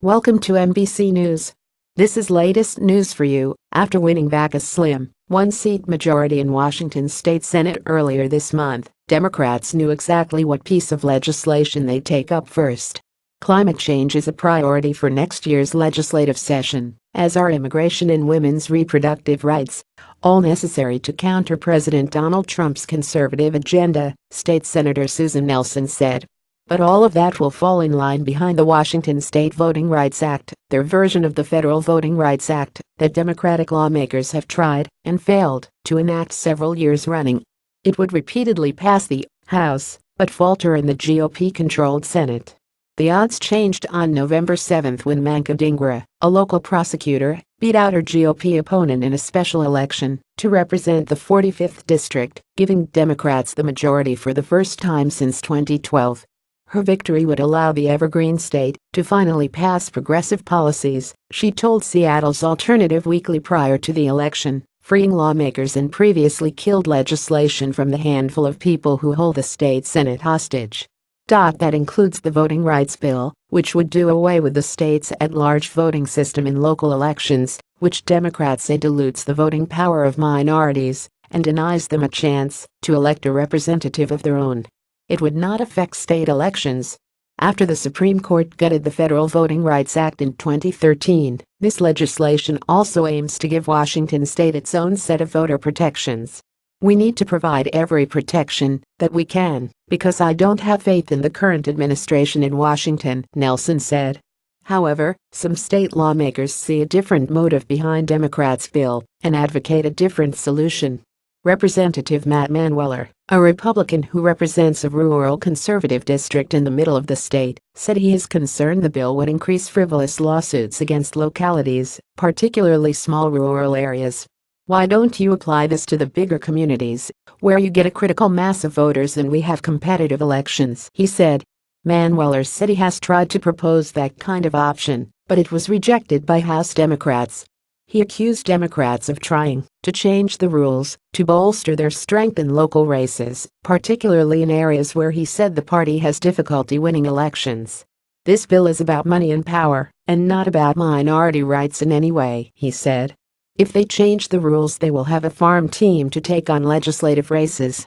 Welcome to NBC News. This is latest news for you. After winning back a slim, one-seat majority in Washington State Senate earlier this month, Democrats knew exactly what piece of legislation they'd take up first. Climate change is a priority for next year's legislative session, as are immigration and women's reproductive rights, all necessary to counter President Donald Trump's conservative agenda, State Senator Susan Nelson said. But all of that will fall in line behind the Washington State Voting Rights Act, their version of the Federal Voting Rights Act that Democratic lawmakers have tried and failed to enact several years running. It would repeatedly pass the House, but falter in the GOP-controlled Senate. The odds changed on November 7 when Manka Dhingra, a local prosecutor, beat out her GOP opponent in a special election to represent the 45th District, giving Democrats the majority for the first time since 2012. Her victory would allow the evergreen state to finally pass progressive policies, she told Seattle's Alternative Weekly prior to the election, freeing lawmakers and previously killed legislation from the handful of people who hold the state Senate hostage. That includes the voting rights bill, which would do away with the state's at-large voting system in local elections, which Democrats say dilutes the voting power of minorities and denies them a chance to elect a representative of their own. It would not affect state elections. After the Supreme Court gutted the Federal Voting Rights Act in 2013, this legislation also aims to give Washington state its own set of voter protections. We need to provide every protection that we can, because I don't have faith in the current administration in Washington, Nelson said. However, some state lawmakers see a different motive behind Democrats' bill and advocate a different solution. Representative Matt Manueller, a Republican who represents a rural conservative district in the middle of the state, said he is concerned the bill would increase frivolous lawsuits against localities, particularly small rural areas. Why don't you apply this to the bigger communities, where you get a critical mass of voters and we have competitive elections, he said. Manueller said he has tried to propose that kind of option, but it was rejected by House Democrats. He accused Democrats of trying to change the rules to bolster their strength in local races, particularly in areas where he said the party has difficulty winning elections. This bill is about money and power, and not about minority rights in any way, he said. If they change the rules, they will have a farm team to take on legislative races.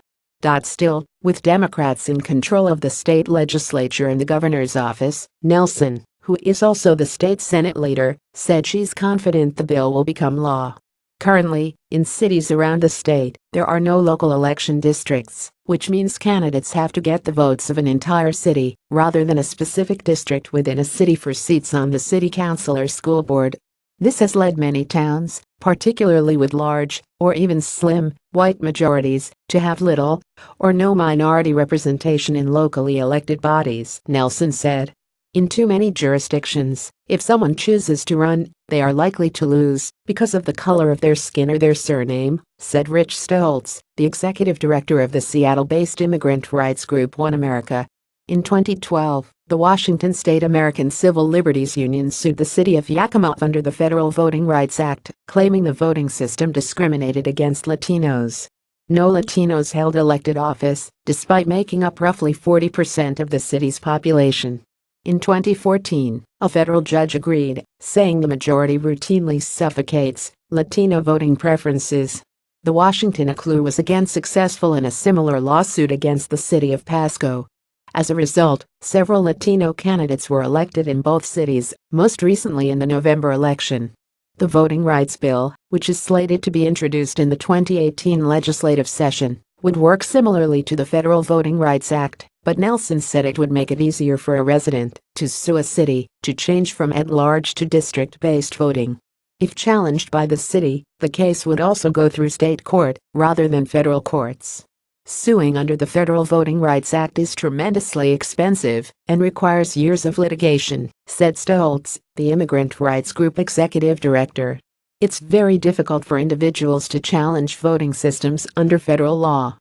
Still, with Democrats in control of the state legislature and the governor's office, Nelson, who is also the state Senate leader, said she's confident the bill will become law. Currently, in cities around the state, there are no local election districts, which means candidates have to get the votes of an entire city rather than a specific district within a city for seats on the city council or school board. This has led many towns, particularly with large, or even slim, white majorities, to have little or no minority representation in locally elected bodies, Nelson said. In too many jurisdictions, if someone chooses to run, they are likely to lose because of the color of their skin or their surname, said Rich Stoltz, the executive director of the Seattle-based immigrant rights group One America. In 2012, the Washington State American Civil Liberties Union sued the city of Yakima under the Federal Voting Rights Act, claiming the voting system discriminated against Latinos. No Latinos held elected office, despite making up roughly 40% of the city's population. In 2014, a federal judge agreed, saying the majority routinely suffocates Latino voting preferences. The Washington ACLU was again successful in a similar lawsuit against the city of Pasco. As a result, several Latino candidates were elected in both cities, most recently in the November election. The voting rights bill, which is slated to be introduced in the 2018 legislative session, would work similarly to the Federal Voting Rights Act, but Nelson said it would make it easier for a resident to sue a city to change from at-large to district-based voting. If challenged by the city, the case would also go through state court rather than federal courts. Suing under the Federal Voting Rights Act is tremendously expensive and requires years of litigation, said Stoltz, the immigrant rights group executive director. It's very difficult for individuals to challenge voting systems under federal law.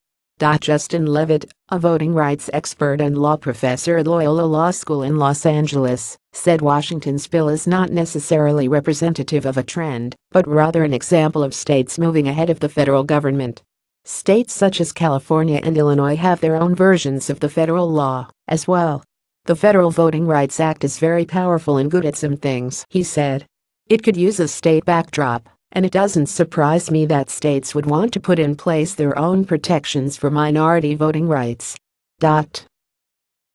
Justin Levitt, a voting rights expert and law professor at Loyola Law School in Los Angeles, said Washington's bill is not necessarily representative of a trend, but rather an example of states moving ahead of the federal government. States such as California and Illinois have their own versions of the federal law, as well. "The Federal Voting Rights Act is very powerful and good at some things," he said. "It could use a state backdrop, and it doesn't surprise me that states would want to put in place their own protections for minority voting rights."